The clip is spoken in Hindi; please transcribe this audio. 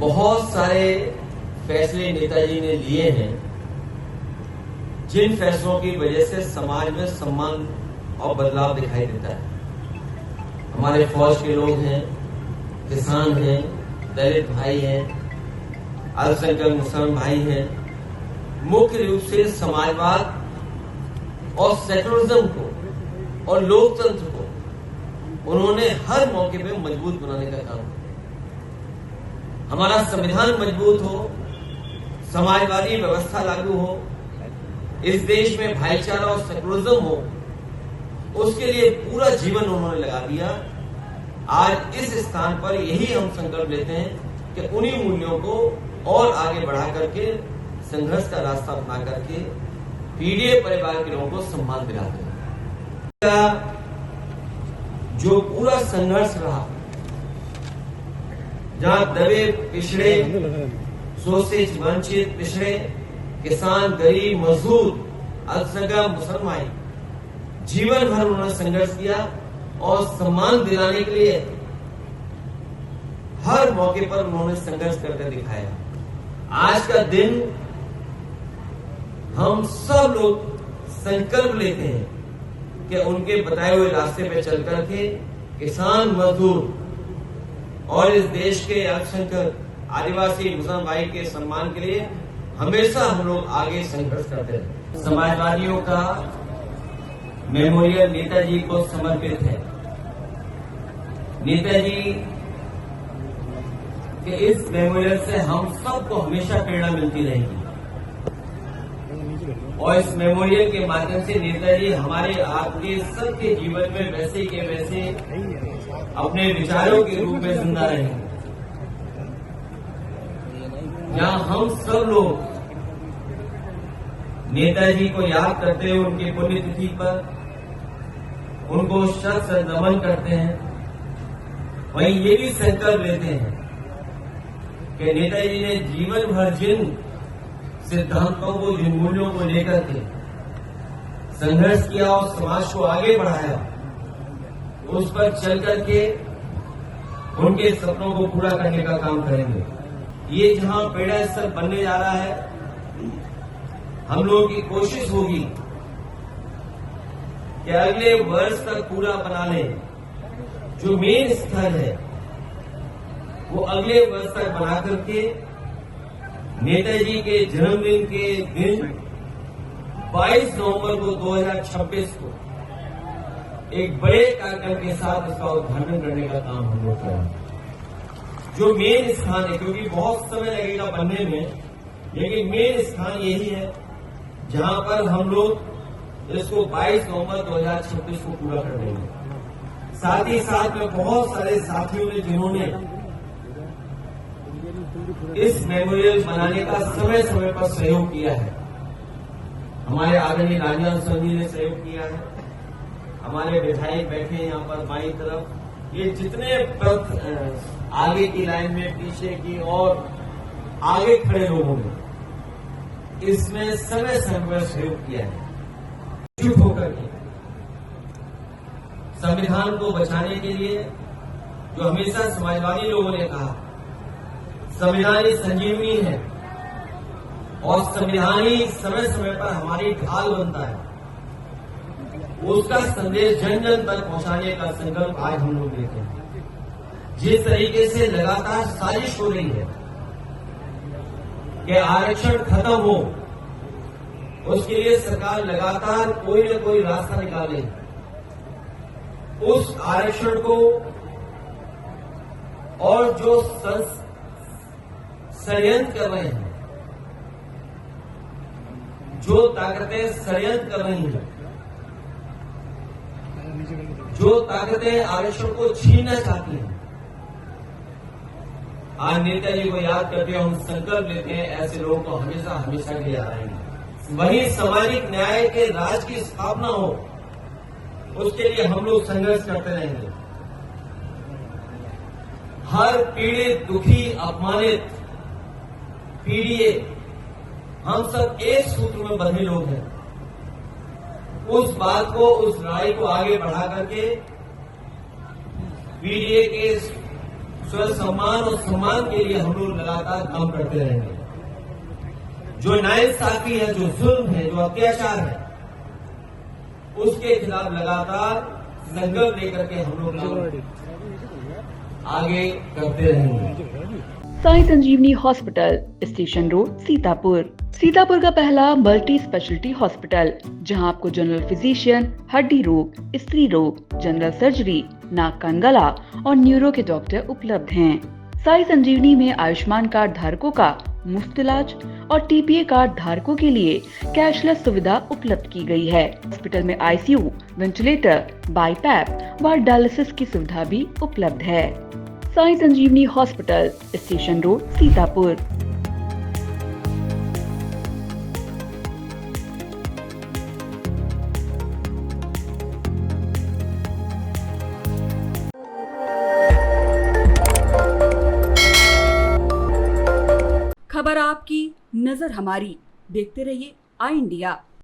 बहुत सारे फैसले नेताजी ने लिए हैं, जिन फैसलों की वजह से समाज में सम्मान और बदलाव दिखाई देता है। हमारे फौज के लोग हैं, किसान हैं, दलित भाई हैं, अल्पसंख्यक मुसलमान भाई हैं। मुख्य रूप से समाजवाद और सेकुलरिज्म को और लोकतंत्र को उन्होंने हर मौके पे मजबूत बनाने का काम किया। हमारा संविधान मजबूत हो, समाजवादी व्यवस्था लागू हो, इस देश में भाईचारा और सेकुलरिज्म हो, उसके लिए पूरा जीवन उन्होंने लगा दिया। आज इस स्थान पर यही हम संकल्प लेते हैं कि उन्हीं मूल्यों को और आगे बढ़ा करके संघर्ष का रास्ता अपना करके पीडीए परिवार के लोगों को सम्मान दिलाते हैं। जो पूरा संघर्ष रहा, जहां दबे पिछड़े, शोषित वंचित पिछड़े किसान, गरीब, मजदूर, अल्पसंख्यक मुसलमान जीवन भर उन्होंने संघर्ष किया और सम्मान दिलाने के लिए हर मौके पर उन्होंने संघर्ष करके दिखाया। आज का दिन हम सब लोग संकल्प लेते हैं कि उनके बताए हुए रास्ते पे चल करके किसान, मजदूर और इस देश के अल्पसंख्यक आदिवासी मुसलमान भाई के सम्मान के लिए हमेशा हम लोग आगे संघर्ष करते हैं। समाजवादियों का मेमोरियल नेताजी को समर्पित है। नेताजी के इस मेमोरियल से हम सबको हमेशा प्रेरणा मिलती रहेगी और इस मेमोरियल के माध्यम से नेताजी हमारे आपके सबके जीवन में वैसे के वैसे अपने विचारों के रूप में जिंदा रहेंगे। जहां हम सब लोग नेताजी को याद करते हुए उनकी पुण्यतिथि पर उनको श्रद्धा नमन करते हैं, वहीं ये भी संकल्प लेते हैं कि नेताजी ने जीवन भर जिन सिद्धांतों को, जिन मूल्यों को लेकर के संघर्ष किया और समाज को आगे बढ़ाया, उस पर चल करके उनके सपनों को पूरा करने का काम करेंगे। ये जहां प्रेरणा स्थल बनने जा रहा है, हम लोगों की कोशिश होगी कि अगले वर्ष तक पूरा बना लें। जो मेन स्थल है वो अगले वर्ष तक बना करके नेताजी के जन्मदिन के दिन 22 नवंबर को 2026 को एक बड़े कार्यक्रम के साथ इसका उद्घाटन करने का काम हम लोग करेंगे। जो मेन स्थान है, क्योंकि बहुत समय लगेगा बनने में, लेकिन मेन स्थान यही है जहां पर हम लोग इसको 22 नवंबर 2026 को पूरा कर देंगे। साथ ही साथ में बहुत सारे साथियों ने जिन्होंने इस मेमोरियल बनाने का समय समय पर सहयोग किया है। हमारे आदरणीय राजनाथ सिंह जी ने सहयोग किया है, हमारे विधायक बैठे हैं यहाँ पर बाईं तरफ, ये जितने आगे की लाइन में, पीछे की और आगे खड़े लोगों ने इसमें समय समय पर सहयोग किया है। चुप होकर के संविधान को बचाने के लिए, जो हमेशा समाजवादी लोगों ने कहा संविधान ही संजीवनी है और संविधान ही समय समय पर हमारी ढाल बनता है, उसका संदेश जन जन तक पहुंचाने का संकल्प आज हम लोग लेते हैं। जिस तरीके से लगातार साजिश हो रही है कि आरक्षण खत्म हो, उसके लिए सरकार लगातार कोई न कोई रास्ता निकाले, उस आरक्षण को और जो षड्यंत्र कर रहे हैं, जो ताकतें षड्यंत्र कर रही हैं, जो ताकतें आरक्षण को छीनना चाहती हैं, आज नेताजी को याद करते हुए हम संकल्प लेते हैं ऐसे लोगों को हमेशा हमेशा के याद आएंगे। वही सामाजिक न्याय के राज की स्थापना हो, उसके लिए हम लोग संघर्ष करते रहेंगे। हर पीड़ित, दुखी, अपमानित पीड़िए, हम सब एक सूत्र में बंधे लोग हैं। उस बात को, उस लड़ाई को आगे बढ़ा करके पीडीए के स्व सम्मान और सम्मान के लिए हम लोग लगातार काम करते रहेंगे। जो नाइंसाफी है, जो जुल्म है, जो अत्याचार है, उसके खिलाफ लगातार संकल्प लेकर के हम लोग आगे करते रहेंगे। Sai Sanjeevani hospital, station road, Sitapur. Sitapur का पहला मल्टी स्पेशलिटी हॉस्पिटल, जहां आपको जनरल फिजिशियन, हड्डी रोग, स्त्री रोग, जनरल सर्जरी, नाक कान गला और न्यूरो के डॉक्टर उपलब्ध हैं। साई संजीवनी में आयुष्मान कार्ड धारकों का मुफ्त इलाज और टीपीए कार्ड धारकों के लिए कैशलेस सुविधा उपलब्ध की गई है। हॉस्पिटल में आईसीयू, वेंटिलेटर, बाईपैप व डायलिसिस की सुविधा भी उपलब्ध है। Sai Sanjeevani hospital, station road, Sitapur. खबर आपकी, नजर हमारी। देखते रहिए आई इंडिया।